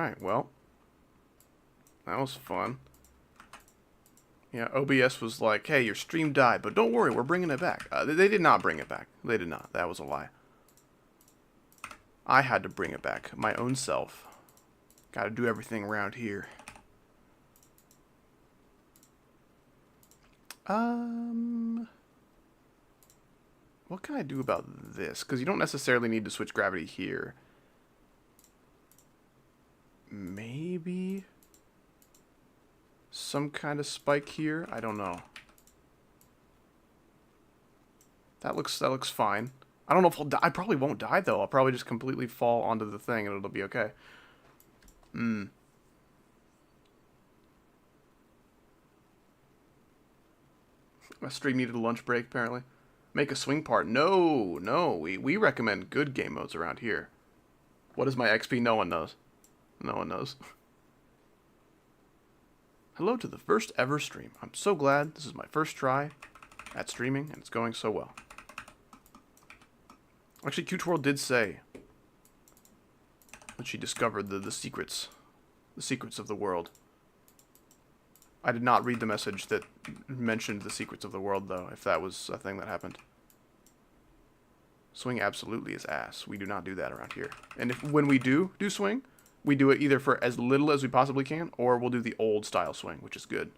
Alright, well. That was fun. Yeah, OBS was like, hey, your stream died, but don't worry, we're bringing it back. They did not bring it back. They did not. That was a lie. I had to bring it back. My own self. Gotta do everything around here. What can I do about this? Because you don't necessarily need to switch gravity here. Maybe some kind of spike here? I don't know. That looks fine. I don't know if I'll die. I probably won't die, though. I'll probably just completely fall onto the thing, and it'll be okay. My stream needed a lunch break, apparently. Make a swing part. No, no. We recommend good game modes around here. What is my XP? No one knows. No one knows. Hello to the first ever stream. I'm so glad this is my first try at streaming, and it's going so well. Actually, Q-Twirl did say that she discovered the secrets of the world. I did not read the message that mentioned the secrets of the world, though, if that was a thing that happened. Swing absolutely is ass. We do not do that around here. And when we do swing, we do it either for as little as we possibly can, or we'll do the old style swing, which is good.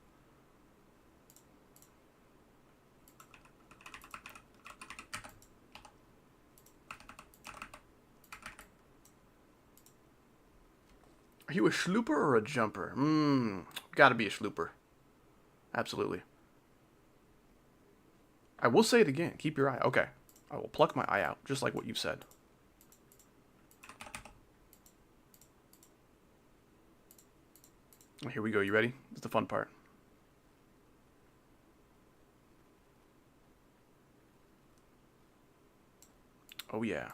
Are you a schlooper or a jumper? Gotta be a schlooper. Absolutely. I will say it again. Keep your eye. Okay. I will pluck my eye out, just like what you've said. Here we go. You ready? It's the fun part. Oh, yeah.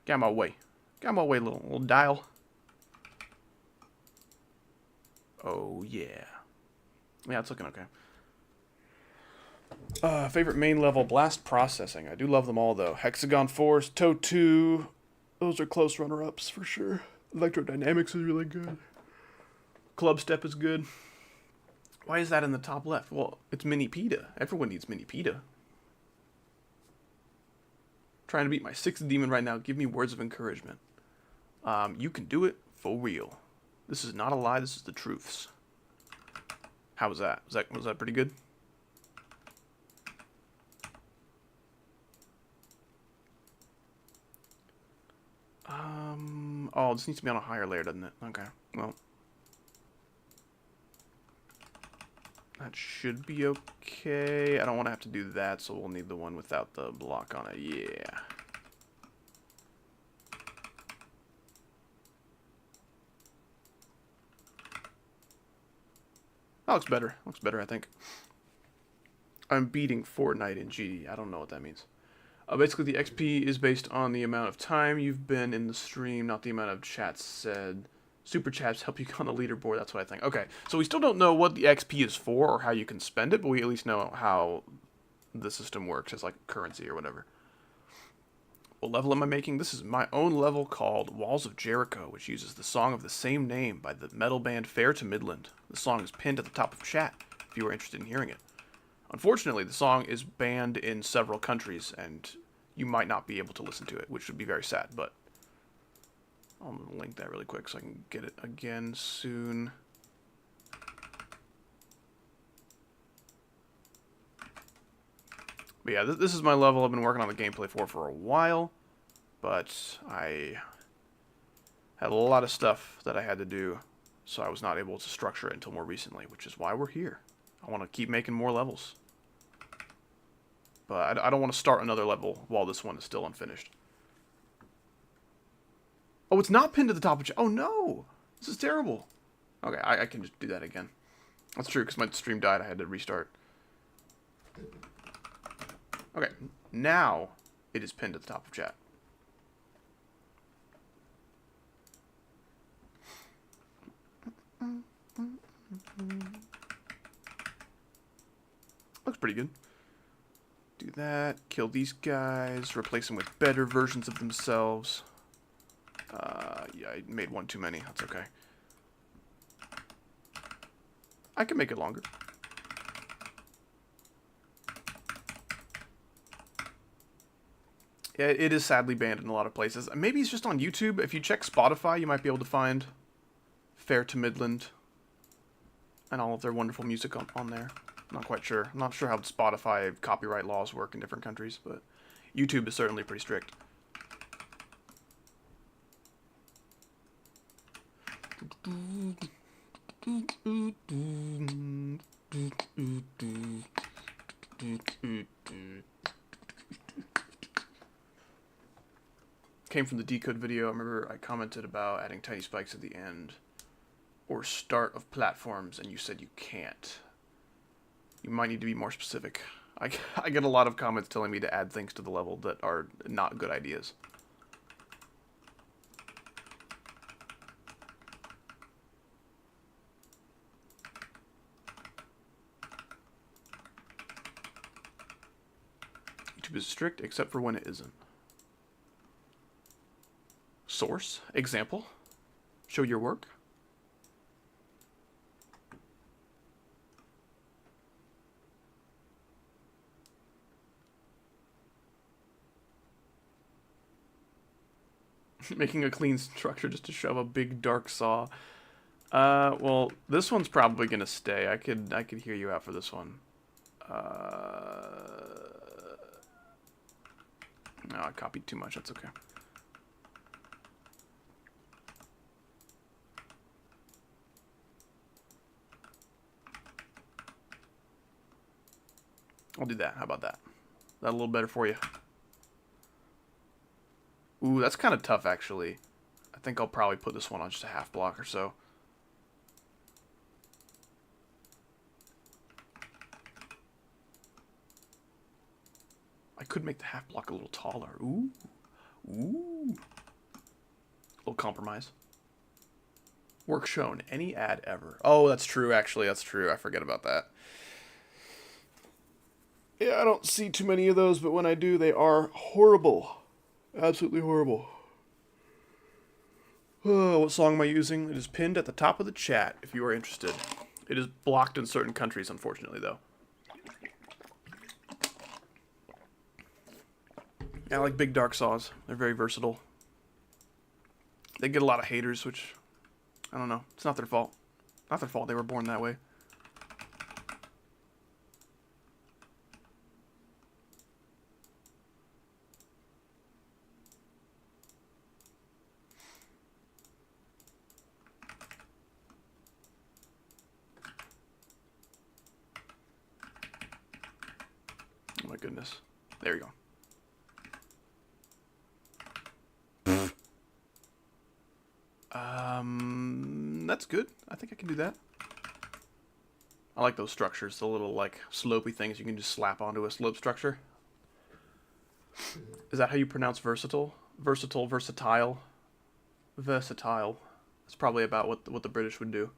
Get out of my way. Get out of my way, little dial. Oh, yeah. Yeah, it's looking okay. Favorite main level, Blast Processing. I do love them all, though. Hexagon Force, Toe 2. Those are close runner-ups, for sure. Electrodynamics is really good. Club Step is good. Why is that in the top left? Well, it's Mini PETA. Everyone needs Mini PETA. Trying to beat my 6th demon right now. Give me words of encouragement. You can do it for real. This is not a lie. This is the truths. How was that? Was that pretty good? Oh, this needs to be on a higher layer, doesn't it? Okay. Well, that should be okay. I don't want to have to do that, so we'll need the one without the block on it. Yeah. That looks better. Looks better, I think. I'm beating Fortnite in GD. I don't know what that means. Basically, the XP is based on the amount of time you've been in the stream, not the amount of chats said. Super chats help you on the leaderboard. That's what I think. Okay, so we still don't know what the XP is for or how you can spend it, but we at least know how the system works as like currency or whatever. What level am I making? This is my own level called Walls of Jericho, which uses the song of the same name by the metal band Fair to Midland. The song is pinned at the top of chat if you are interested in hearing it. Unfortunately, the song is banned in several countries, and you might not be able to listen to it, which would be very sad, but I'll link that really quick so I can get it again soon. But yeah, this is my level I've been working on the gameplay for a while, but I had a lot of stuff that I had to do, so I was not able to structure it until more recently, which is why we're here. I want to keep making more levels. But I don't want to start another level while this one is still unfinished. Oh, it's not pinned to the top of... Oh, no! This is terrible. Okay, I can just do that again. That's true, because my stream died. I had to restart. Okay, now it is pinned to the top of chat. Looks pretty good. Do that, kill these guys, replace them with better versions of themselves. Yeah, I made one too many. That's okay. I can make it longer. Yeah, it is sadly banned in a lot of places. Maybe it's just on YouTube. If you check Spotify, you might be able to find Fair to Midland and all of their wonderful music on there. Not quite sure. I'm not sure how Spotify copyright laws work in different countries, but YouTube is certainly pretty strict. Came from the decode video. I remember I commented about adding tiny spikes at the end or start of platforms, and you said you can't. You might need to be more specific. I get a lot of comments telling me to add things to the level that are not good ideas. YouTube is strict except for when it isn't. Source, example, show your work. Making a clean structure just to shove a big dark saw. Well, this one's probably gonna stay. I could hear you out for this one. No, I copied too much. That's okay. I'll do that. How about that? That a little better for you? Ooh, that's kind of tough, actually. I think I'll probably put this one on just a half block or so. I could make the half block a little taller. Ooh. Ooh. A little compromise. Work shown. Any ad ever. Oh, that's true, actually. That's true. I forget about that. Yeah, I don't see too many of those, but when I do, they are horrible. Absolutely horrible. Oh, what song am I using? It is pinned at the top of the chat if you are interested. It is blocked in certain countries, unfortunately, though. I like big dark saws. They're very versatile. They get a lot of haters, which, I don't know. It's not their fault. Not their fault. They were born that way. Oh my goodness. There you go. That's good. I think I can do that. I like those structures, the little, like, slopey things you can just slap onto a slope structure. Is that how you pronounce versatile? Versatile, versatile. Versatile. That's probably about what the British would do.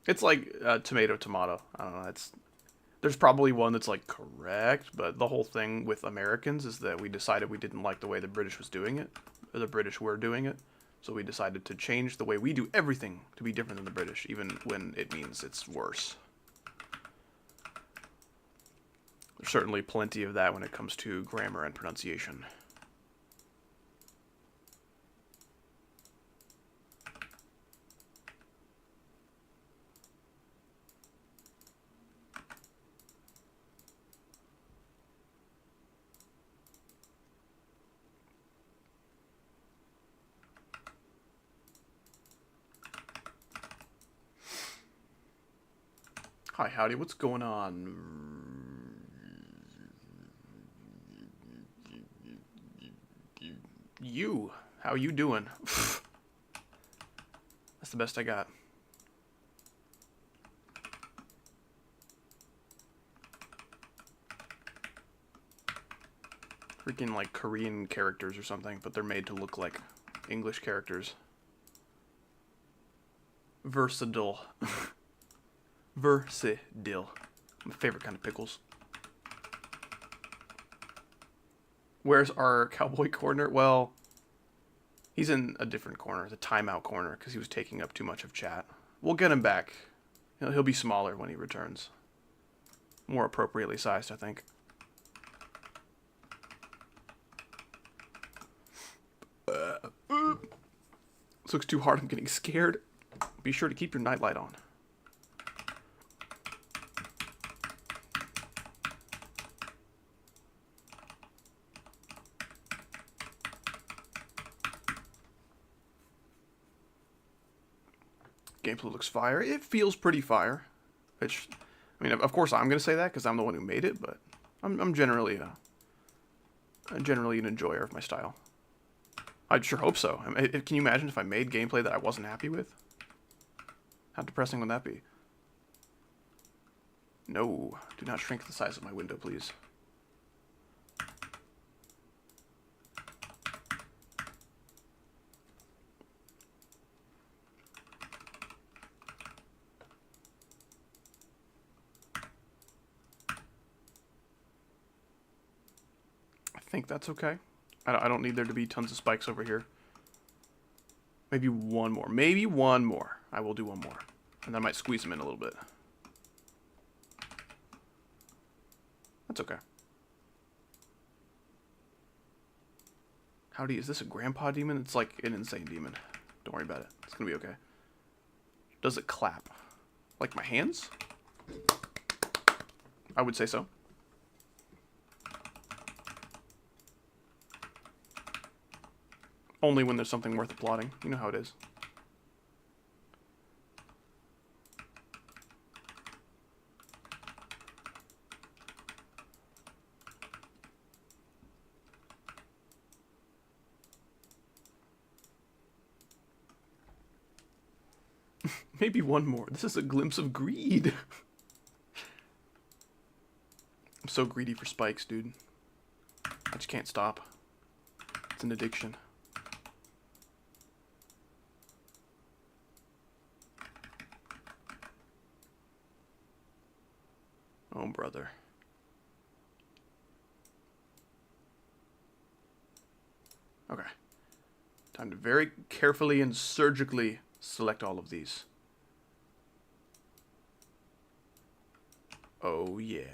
It's like tomato, tomato. I don't know. There's probably one that's like correct, but the whole thing with Americans is that we decided we didn't like the way the British was doing it, or the British were doing it, so we decided to change the way we do everything to be different than the British, even when it means it's worse. There's certainly plenty of that when it comes to grammar and pronunciation. Hi, howdy, what's going on? You, how you doing? That's the best I got. Freaking like Korean characters or something, but they're made to look like English characters. Versatile. Versatile. My favorite kind of pickles. Where's our cowboy corner? Well, he's in a different corner, the timeout corner, because he was taking up too much of chat. We'll get him back. He'll be smaller when he returns. More appropriately sized, I think. This looks too hard. I'm getting scared. Be sure to keep your nightlight on. Gameplay looks fire. It feels pretty fire. Which, I mean, of course I'm going to say that because I'm the one who made it, but I'm generally an enjoyer of my style. I'd sure hope so. I mean, can you imagine if I made gameplay that I wasn't happy with? How depressing would that be? No, do not shrink the size of my window, please. I think that's okay. I don't need there to be tons of spikes over here. Maybe one more. Maybe one more. I will do one more. And I might squeeze them in a little bit. That's okay. Howdy, is this a grandpa demon? It's like an insane demon. Don't worry about it. It's gonna be okay. Does it clap? Like my hands? I would say so. Only when there's something worth applauding. You know how it is. Maybe one more. This is a glimpse of greed. I'm so greedy for spikes, dude. I just can't stop. It's an addiction. Oh, brother. Okay. Time to very carefully and surgically select all of these. Oh, yeah.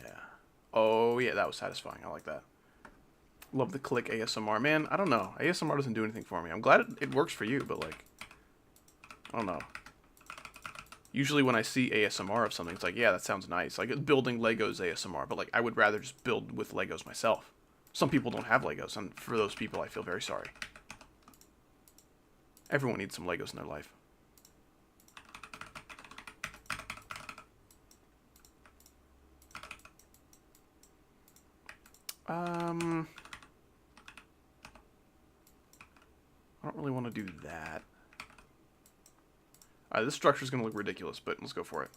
Oh, yeah, that was satisfying. I like that. Love the click ASMR. Man, I don't know. ASMR doesn't do anything for me. I'm glad it works for you, but, like, I don't know. Usually when I see ASMR of something, it's like, yeah, that sounds nice. Like, building Legos ASMR, but, like, I would rather just build with Legos myself. Some people don't have Legos, and for those people, I feel very sorry. Everyone needs some Legos in their life. I don't really want to do that. This structure's going to look ridiculous, but let's go for it.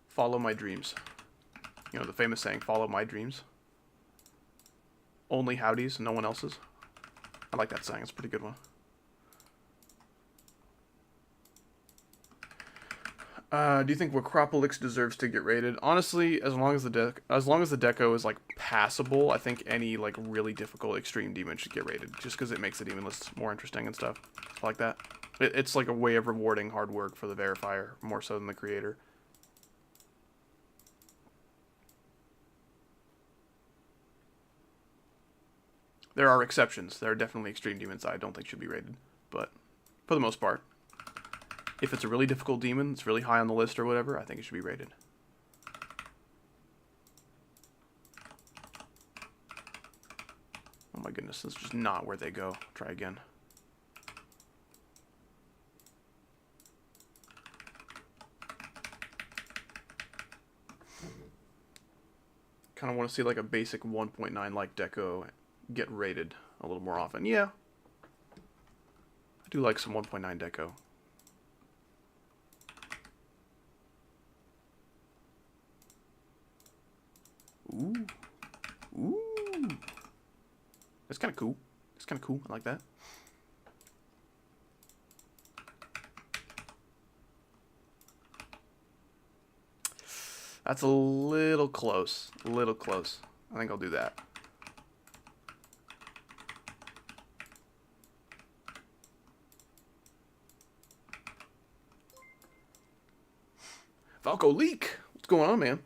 Follow my dreams. You know, the famous saying, follow my dreams. Only Howdy's, no one else's. I like that saying, it's a pretty good one. Do you think Wacropolix deserves to get rated? Honestly, as long as the deco is like passable, I think any like really difficult extreme demon should get rated, just because it makes the demon lists more interesting and stuff. I like that. It's like a way of rewarding hard work for the verifier more so than the creator. There are exceptions. There are definitely extreme demons I don't think should be rated, but for the most part, if it's a really difficult demon, it's really high on the list or whatever, I think it should be rated. Oh my goodness, that's just not where they go. Try again. Kind of want to see like a basic 1.9 like deco get rated a little more often. Yeah. I do like some 1.9 deco. Ooh. Ooh. That's kind of cool. It's kind of cool. I like that. That's a little close. A little close. I think I'll do that. Falco Leak! What's going on, man?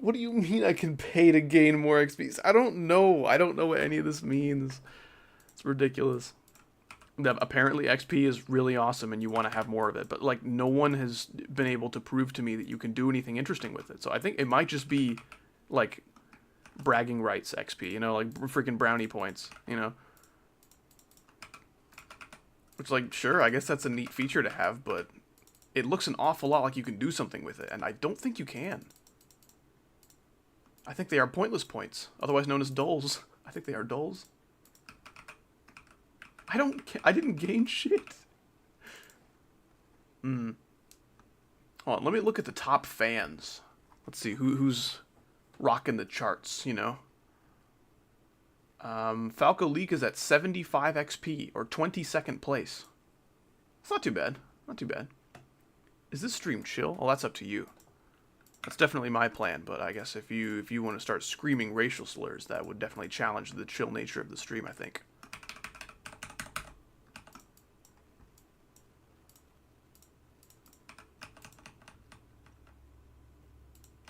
What do you mean I can pay to gain more XP? I don't know. I don't know what any of this means. It's ridiculous. That apparently XP is really awesome and you want to have more of it, but like no one has been able to prove to me that you can do anything interesting with it. So I think it might just be like bragging rights XP, you know, like freaking brownie points, you know. Which, like, sure, I guess that's a neat feature to have, but it looks an awful lot like you can do something with it, and I don't think you can. I think they are pointless points, otherwise known as dulls. I think they are dulls. I didn't gain shit. Hold on, let me look at the top fans. Let's see, who's rocking the charts, you know. Falco Leak is at 75 XP, or 22nd place. It's not too bad. Not too bad. Is this stream chill? Oh, that's up to you. That's definitely my plan, but I guess if you want to start screaming racial slurs, that would definitely challenge the chill nature of the stream, I think.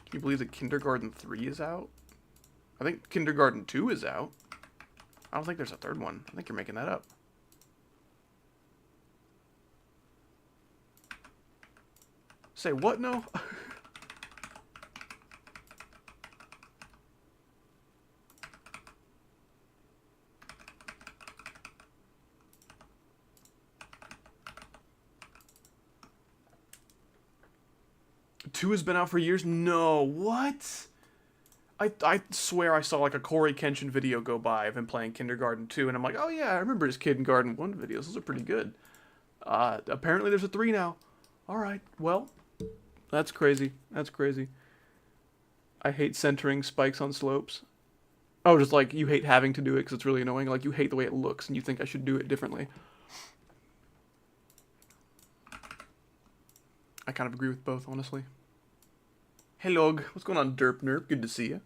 Can you believe that Kindergarten 3 is out? I think Kindergarten 2 is out. I don't think there's a third one. I think you're making that up. Say what? No? Two has been out for years? No. What? I swear I saw like a Corey Kenshin video go by of him playing Kindergarten 2, and I'm like, oh yeah, I remember his Kindergarten 1 videos. Those are pretty good. Apparently there's a 3 now. Alright, well, that's crazy. That's crazy. I hate centering spikes on slopes. Oh, just like, you hate having to do it because it's really annoying. Like, you hate the way it looks, and you think I should do it differently. I kind of agree with both, honestly. Hey, Log. What's going on, Derp Nerp? Good to see you.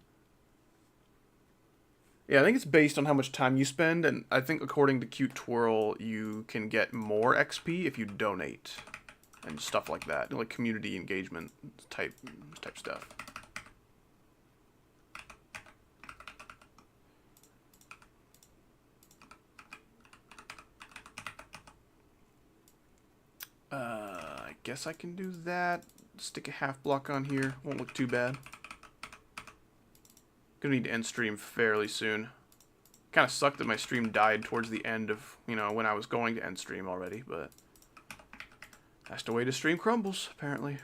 Yeah, I think it's based on how much time you spend, and I think according to Cute Twirl, you can get more XP if you donate. And stuff like that. Like community engagement type stuff. I guess I can do that. Stick a half block on here. Won't look too bad. Gonna need to end stream fairly soon. Kind of sucked that my stream died towards the end of, you know, when I was going to end stream already, but that's the way the stream crumbles, apparently.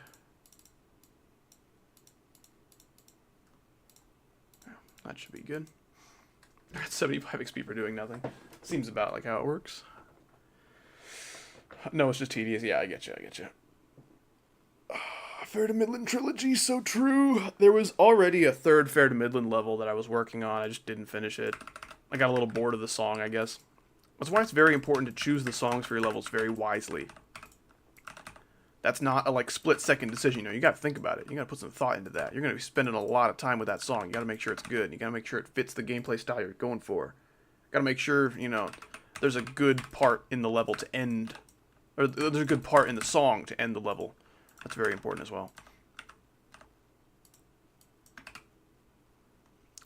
That should be good. That's 75 XP for doing nothing. Seems about like how it works. No, it's just tedious. Yeah, I get you, I get you. Fair to Midland trilogy, so true. There was already a third Fair to Midland level that I was working on. I just didn't finish it. I got a little bored of the song, I guess. That's why it's very important to choose the songs for your levels very wisely. That's not a, like, split-second decision, you know. You gotta think about it. You gotta put some thought into that. You're gonna be spending a lot of time with that song. You gotta make sure it's good. You gotta make sure it fits the gameplay style you're going for. Gotta make sure, you know, there's a good part in the level to end... Or there's a good part in the song to end the level. That's very important as well.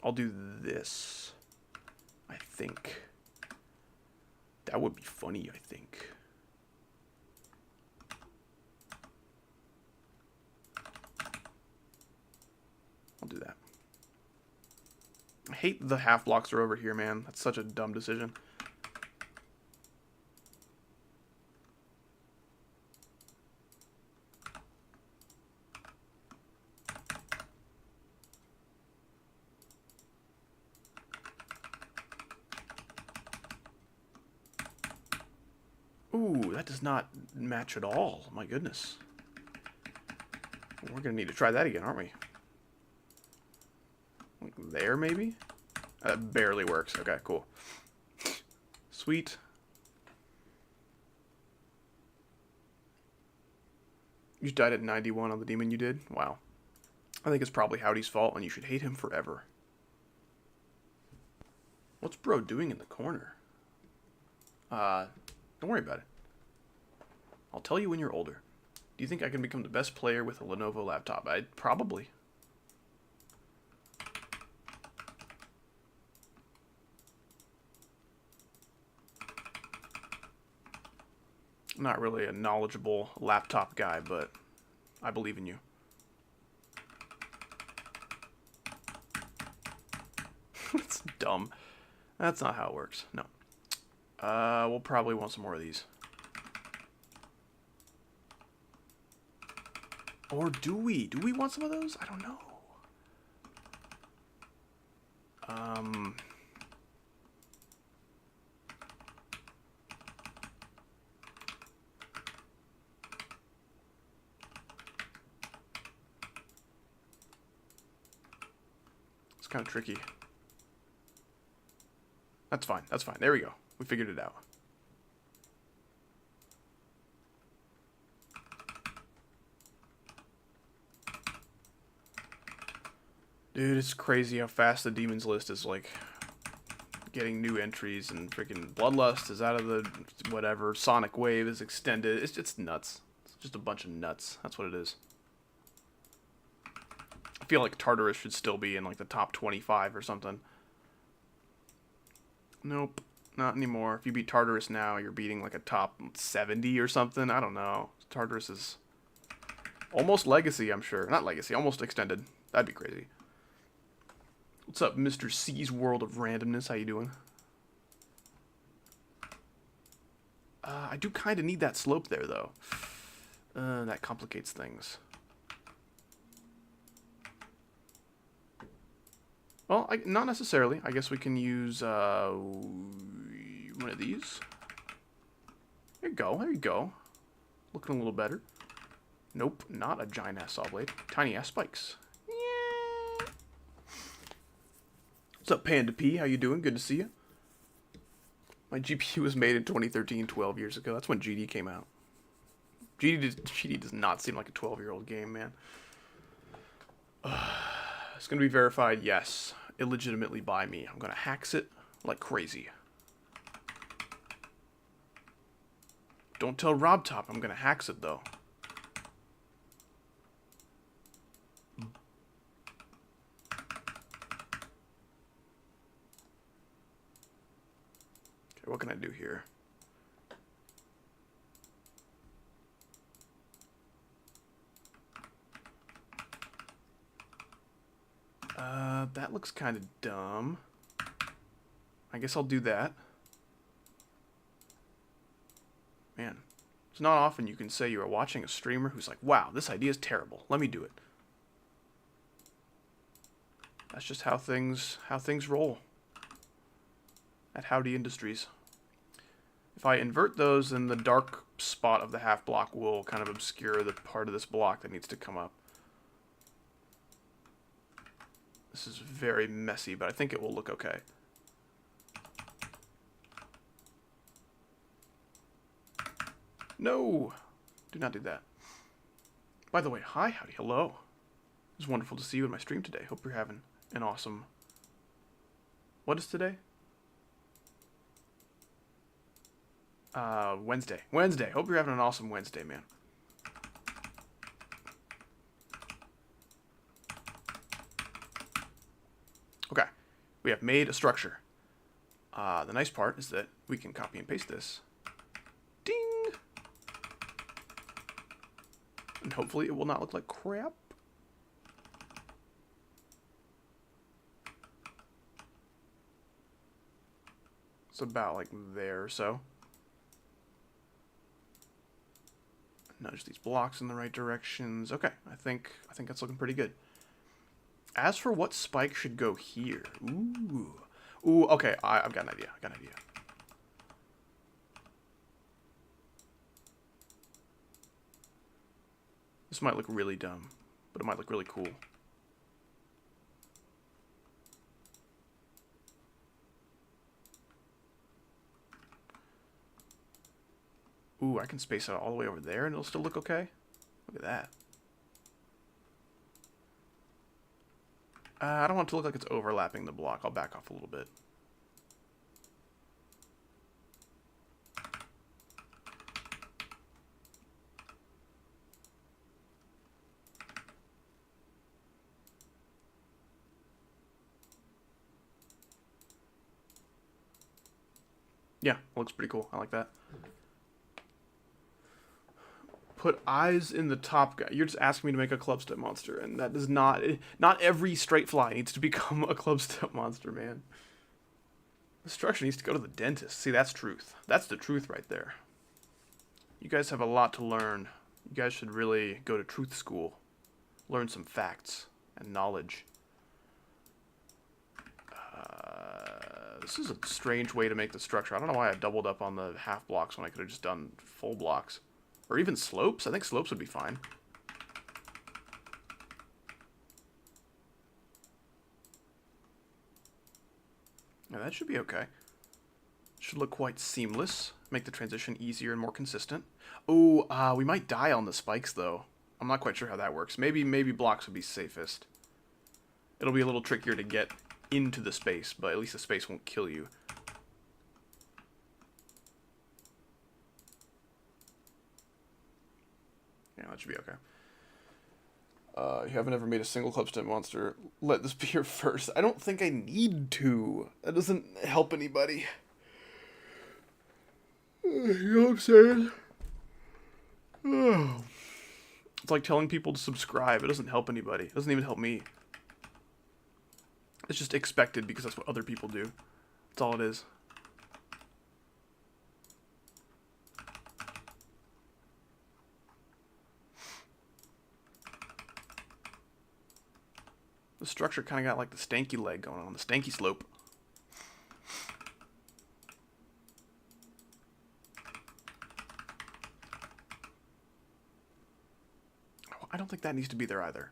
I'll do this. I think. That would be funny, I think. I'll do that. I hate the half blocks are over here, man. That's such a dumb decision. Ooh, that does not match at all. My goodness. We're gonna need to try that again, aren't we? Like there, maybe? That barely works. Okay, cool. Sweet. You died at 91 on the demon you did? Wow. I think it's probably Howdy's fault, and you should hate him forever. What's bro doing in the corner? Don't worry about it. I'll tell you when you're older. Do you think I can become the best player with a Lenovo laptop? I'd probably. I'm not really a knowledgeable laptop guy, but I believe in you. It's dumb. That's not how it works. No. We'll probably want some more of these. Or do we? Do we want some of those? I don't know. It's kind of tricky. That's fine. That's fine. There we go. We figured it out. Dude, it's crazy how fast the demons list is, like, getting new entries, and freaking Bloodlust is out of the whatever, Sonic Wave is extended. It's nuts. It's just a bunch of nuts. That's what it is. I feel like Tartarus should still be in, like, the top 25 or something. Nope, not anymore. If you beat Tartarus now, you're beating, like, a top 70 or something. I don't know. Tartarus is almost Legacy, I'm sure. Not Legacy, almost extended. That'd be crazy. What's up, Mr. C's World of Randomness? How you doing? I do kind of need that slope there, though. That complicates things. Well, not necessarily. I guess we can use one of these. There you go. There you go. Looking a little better. Nope, not a giant-ass saw blade. Tiny-ass spikes. What's up, Panda P? How you doing? Good to see you. My GPU was made in 2013, 12 years ago. That's when GD came out. GD does not seem like a 12-year-old game, man. It's going to be verified, yes. Illegitimately by me. I'm going to hacks it like crazy. Don't tell Robtop I'm going to hacks it, though. What can I do here? That looks kind of dumb. I guess I'll do that. Man, it's not often you can say you are watching a streamer who's like, wow, this idea is terrible. Let me do it. That's just how things roll at Howdy Industries. If I invert those, then the dark spot of the half block will kind of obscure the part of this block that needs to come up. This is very messy, but I think it will look okay. No! Do not do that. By the way, hi, howdy, hello. It's wonderful to see you in my stream today. Hope you're having an awesome... What is today? Wednesday. Wednesday. Hope you're having an awesome Wednesday, man. Okay. We have made a structure. The nice part is that we can copy and paste this. Ding! And hopefully it will not look like crap. It's about like there or so. Nudge these blocks in the right directions. Okay, I think that's looking pretty good. As for what spike should go here, ooh, okay, I've got an idea. This might look really dumb, but it might look really cool. Ooh, I can space it all the way over there and it'll still look okay. Look at that. I don't want it to look like it's overlapping the block. I'll back off a little bit. Yeah, it looks pretty cool. I like that. Put eyes in the top guy. You're just asking me to make a clubstep monster, and that does not... Not every straight fly needs to become a clubstep monster, man. The structure needs to go to the dentist. See, that's truth. That's the truth right there. You guys have a lot to learn. You guys should really go to truth school. Learn some facts and knowledge. This is a strange way to make the structure. I don't know why I doubled up on the half blocks when I could have just done full blocks. Or even slopes. I think slopes would be fine. Yeah, that should be okay. Should look quite seamless. Make the transition easier and more consistent. Oh, we might die on the spikes, though. I'm not quite sure how that works. Maybe blocks would be safest. It'll be a little trickier to get into the space, but at least the space won't kill you. Yeah, that should be okay. You haven't ever made a single clubstep monster. Let this be your first. I don't think I need to. That doesn't help anybody. You know what I'm saying? Oh. It's like telling people to subscribe. It doesn't help anybody. It doesn't even help me. It's just expected because that's what other people do. That's all it is. The structure kind of got like the stanky leg going on, the stanky slope. I don't think that needs to be there either.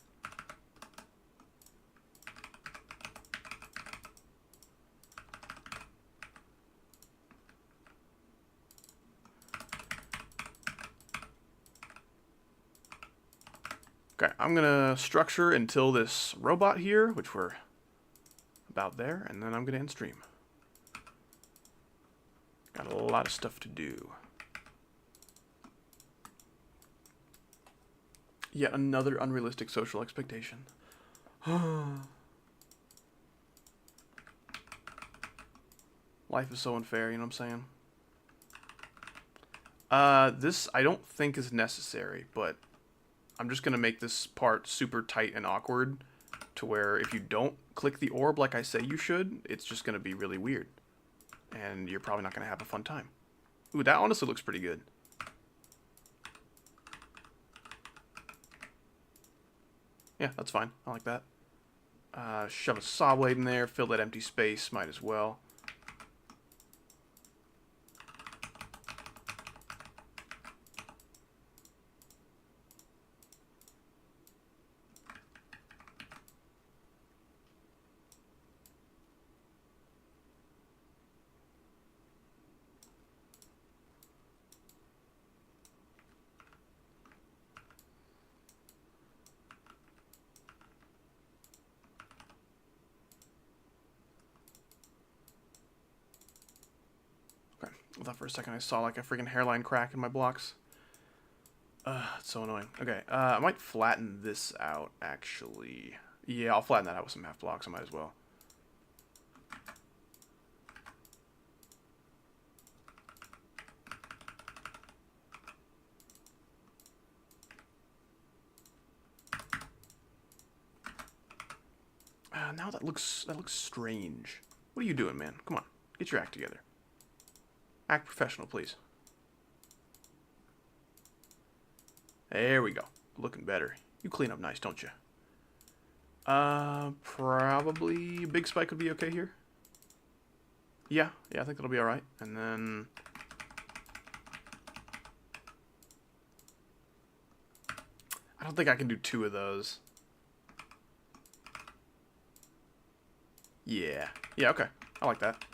Okay, I'm gonna structure until this robot here, which we're about there, and then I'm gonna end stream. Got a lot of stuff to do. Yet another unrealistic social expectation. Life is so unfair, you know what I'm saying? This I don't think is necessary, but I'm just going to make this part super tight and awkward to where if you don't click the orb like I say you should, it's just going to be really weird. And you're probably not going to have a fun time. Ooh, that honestly looks pretty good. Yeah, that's fine. I like that. Shove a saw blade in there, fill that empty space, might as well. I thought for a second I saw like a freaking hairline crack in my blocks. It's so annoying. Okay, I might flatten this out, actually. Yeah, I'll flatten that out with some half blocks. I might as well. Now that looks strange. What are you doing, man? Come on, get your act together. Act professional, please. There we go. Looking better. You clean up nice, don't you? Probably big spike would be okay here. Yeah, I think that'll be alright. And then... I don't think I can do two of those. Yeah, okay. I like that.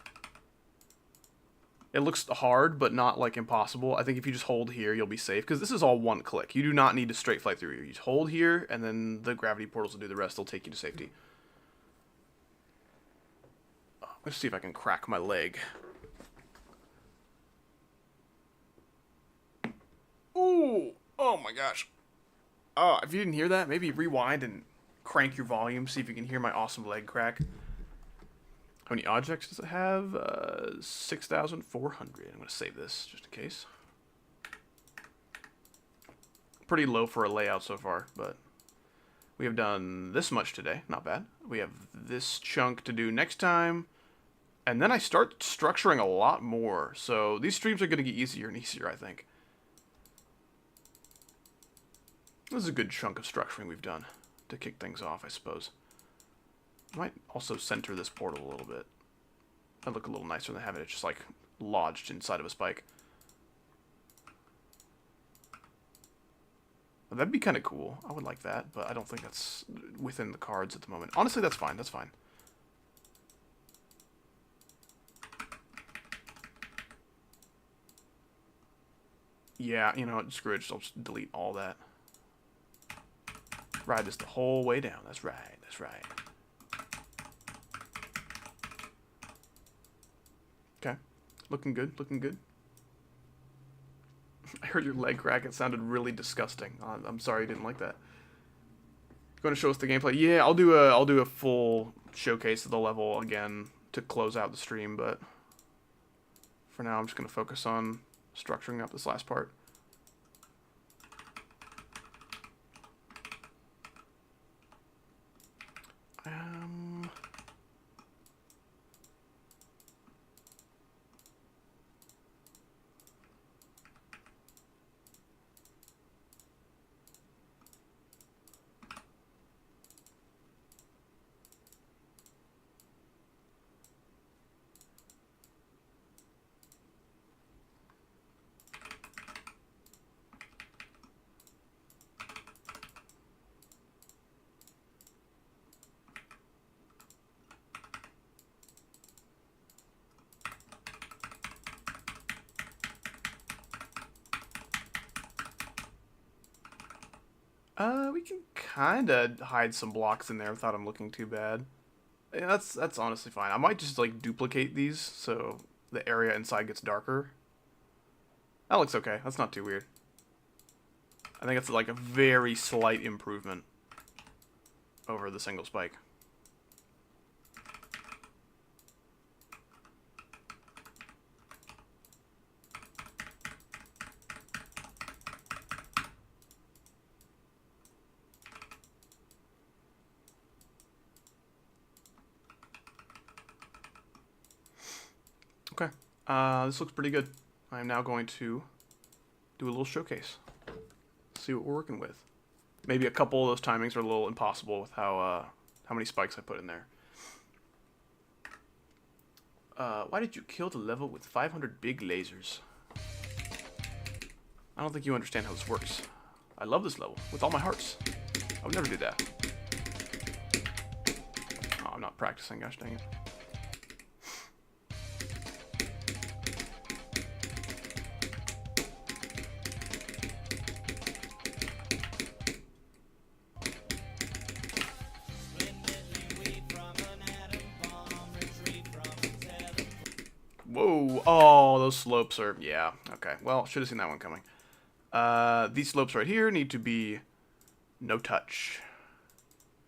It looks hard, but not, like, impossible. I think if you just hold here, you'll be safe. Because this is all one click. You do not need to straight fly through here. You just hold here, and then the gravity portals will do the rest. They'll take you to safety. Let's see if I can crack my leg. Ooh! Oh my gosh. Oh, if you didn't hear that, maybe rewind and crank your volume. See if you can hear my awesome leg crack. How many objects does it have? 6,400. I'm going to save this just in case. Pretty low for a layout so far, but we have done this much today. Not bad. We have this chunk to do next time. And then I start structuring a lot more. So these streams are going to get easier and easier, I think. This is a good chunk of structuring we've done to kick things off, I suppose. I might also center this portal a little bit. That'd look a little nicer than having it just like lodged inside of a spike. Well, that'd be kind of cool. I would like that, but I don't think that's within the cards at the moment. Honestly, that's fine. That's fine. Yeah, you know what? Screw it. I'll just delete all that. Ride this the whole way down. That's right. That's right. Okay. Looking good. Looking good. I heard your leg crack. It sounded really disgusting. I'm sorry you didn't like that. You want to show us the gameplay? Yeah, I'll do a full showcase of the level again to close out the stream, but for now I'm just going to focus on structuring up this last part. We can kind of hide some blocks in there without them looking too bad. Yeah, that's honestly fine. I might just like duplicate these so the area inside gets darker. That looks okay. That's not too weird. I think it's like a very slight improvement over the single spike. Okay, this looks pretty good. I'm now going to do a little showcase. See what we're working with. Maybe a couple of those timings are a little impossible with how many spikes I put in there. Why did you kill the level with 500 big lasers? I don't think you understand how this works. I love this level with all my hearts. I would never do that. Oh, I'm not practicing, gosh dang it. Whoa, oh, those slopes are, yeah, okay. Well, should have seen that one coming. These slopes right here need to be no touch.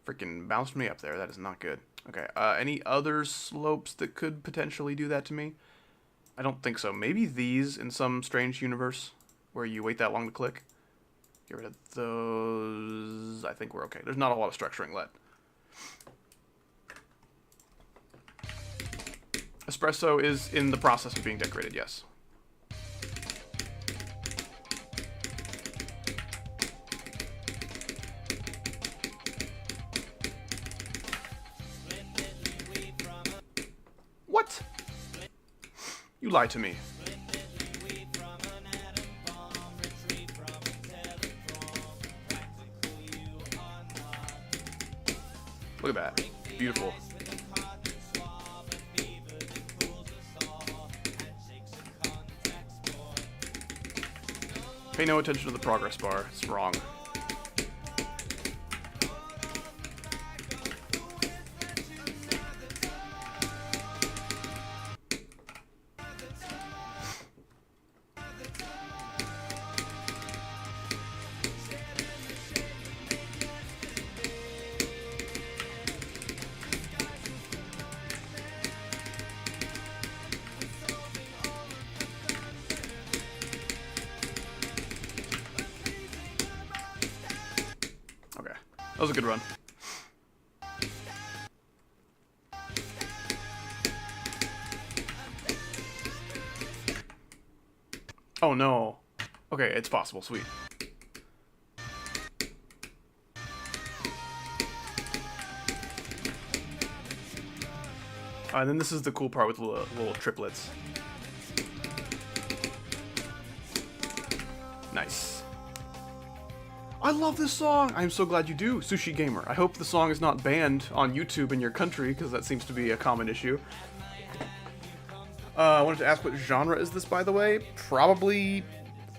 Freaking bounced me up there, that is not good. Okay, any other slopes that could potentially do that to me? I don't think so. Maybe these in some strange universe where you wait that long to click. Get rid of those. I think we're okay. There's not a lot of structuring left. Espresso is in the process of being decorated, yes. What? You lied to me. Look at that. Beautiful. Pay no attention to the progress bar. It's wrong. was a good run. Oh no. Okay, it's possible. Sweet. And then this is the cool part with the little triplets. Nice. I love this song. I'm so glad you do, Sushi Gamer. I hope the song is not banned on YouTube in your country, because that seems to be a common issue. I wanted to ask what genre is this, by the way? Probably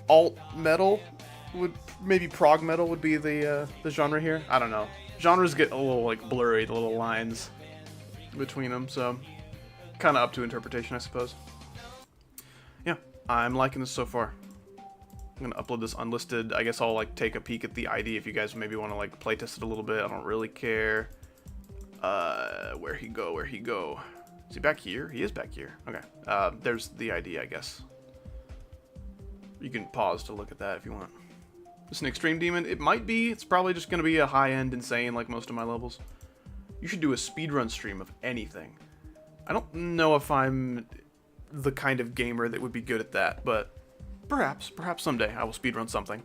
alt metal. Maybe prog metal would be the genre here. I don't know. Genres get a little like blurry, the little lines between them, so kind of up to interpretation, I suppose. Yeah, I'm liking this so far. I'm gonna upload this unlisted. I guess I'll like take a peek at the ID if you guys maybe want to like playtest it a little bit. I don't really care. Where'd he go? Where'd he go? Is he back here? He is back here. Okay. There's the ID, I guess. You can pause to look at that if you want. It's an extreme demon. It might be. It's probably just gonna be a high-end insane like most of my levels. You should do a speedrun stream of anything. I don't know if I'm the kind of gamer that would be good at that, but perhaps someday I will speedrun something.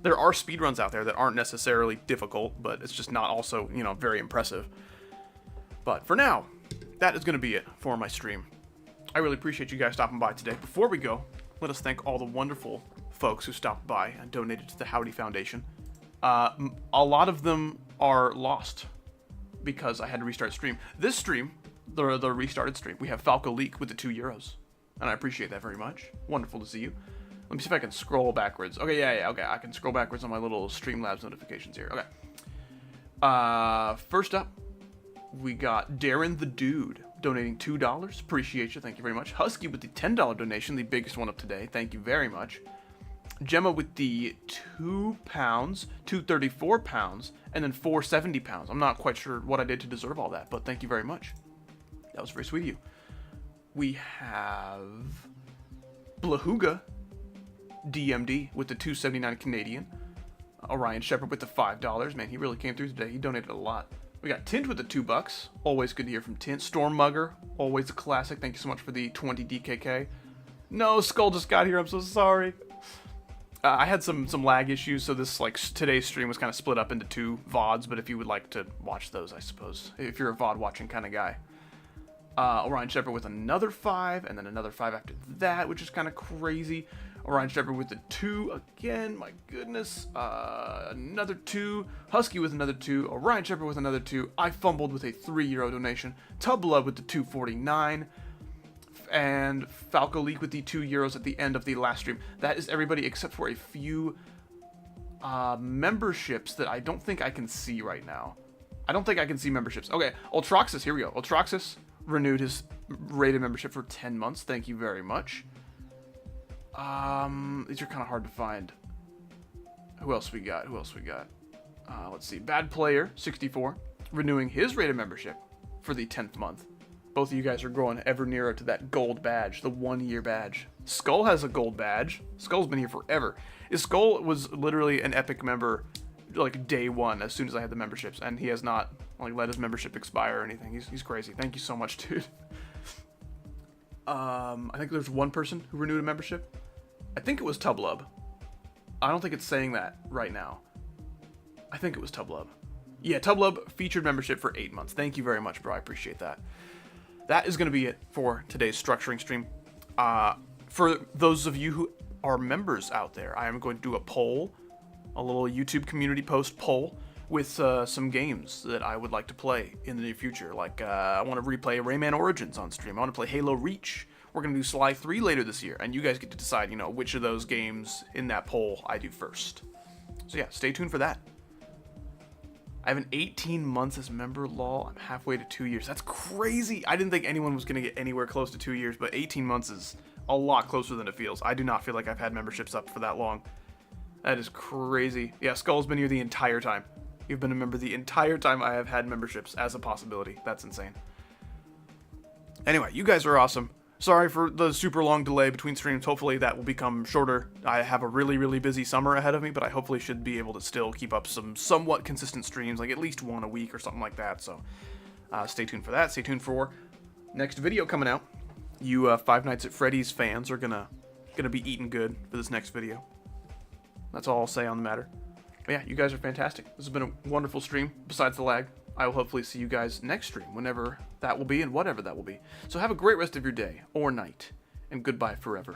There are speedruns out there that aren't necessarily difficult, but it's just not also, you know, very impressive. But for now, that is going to be it for my stream. I really appreciate you guys stopping by today. Before we go, let us thank all the wonderful folks who stopped by and donated to the Howdy Foundation. A lot of them are lost because I had to restart stream. This stream, the restarted stream, we have Falco Leak with the €2. And I appreciate that very much. Wonderful to see you. Let me see if I can scroll backwards. Okay, yeah, okay. I can scroll backwards on my little Streamlabs notifications here. Okay. First up, we got Darren the Dude donating $2. Appreciate you. Thank you very much. Husky with the $10 donation, the biggest one of today. Thank you very much. Gemma with the £2, 234 pounds, and then 470 pounds. I'm not quite sure what I did to deserve all that, but thank you very much. That was very sweet of you. We have Blahuga DMD with the $2.79 Canadian. Orion Shepherd with the $5. Man, he really came through today. He donated a lot. We got Tint with the $2. Always good to hear from Tint. Storm Mugger, always a classic. Thank you so much for the 20 DKK. No, Skull just got here. I'm so sorry. I had some lag issues, so this today's stream was kind of split up into 2 VODs. But if you would like to watch those, I suppose, if you're a VOD watching kind of guy. Orion Shepherd with another 5, and then another 5 after that, which is kind of crazy. Orion Shepherd with the 2 again, my goodness. Another 2. Husky with another 2. Orion Shepherd with another 2. I fumbled with a €3 donation. Tub Love with the 249. And Falco Leak with the €2 at the end of the last stream. That is everybody except for a few memberships that I don't think I can see right now. I don't think I can see memberships. Okay, Ultraxis, here we go. Ultraxis renewed his rated membership for 10 months. Thank you very much. These are kind of hard to find. Who else we got? Let's see. Bad Player 64 renewing his rated membership for the 10th month. Both of you guys are growing ever nearer to that gold badge, the 1-year badge. Skull has a gold badge. Skull's been here forever. Skull was literally an Epic member like day 1 as soon as I had the memberships, and he has not let his membership expire or anything. He's crazy. Thank you so much, dude. I think there's one person who renewed a membership. I think it was Tublub. I don't think it's saying that right now. I think it was Tublub. Yeah, Tublub featured membership for 8 months. Thank you very much, bro. I appreciate that. That is going to be it for today's structuring stream. For those of you who are members out there, I am going to do a poll, a little YouTube community post poll with some games that I would like to play in the near future. I want to replay Rayman Origins on stream. I want to play Halo Reach. We're going to do Sly 3 later this year, and you guys get to decide, which of those games in that poll I do first. So yeah, stay tuned for that. I have an 18 months as member, lol. I'm halfway to 2 years. That's crazy. I didn't think anyone was going to get anywhere close to 2 years, but 18 months is a lot closer than it feels. I do not feel like I've had memberships up for that long. That is crazy. Yeah, Skull's been here the entire time. You've been a member the entire time I have had memberships as a possibility. That's insane. Anyway, you guys are awesome. Sorry for the super long delay between streams. Hopefully that will become shorter. I have a really, really busy summer ahead of me, but I hopefully should be able to still keep up some somewhat consistent streams, like at least one a week or something like that. So stay tuned for that. Stay tuned for next video coming out. You Five Nights at Freddy's fans are gonna be eating good for this next video. That's all I'll say on the matter. But yeah, you guys are fantastic. This has been a wonderful stream, besides the lag. I will hopefully see you guys next stream, whenever that will be and whatever that will be. So have a great rest of your day, or night, and goodbye forever.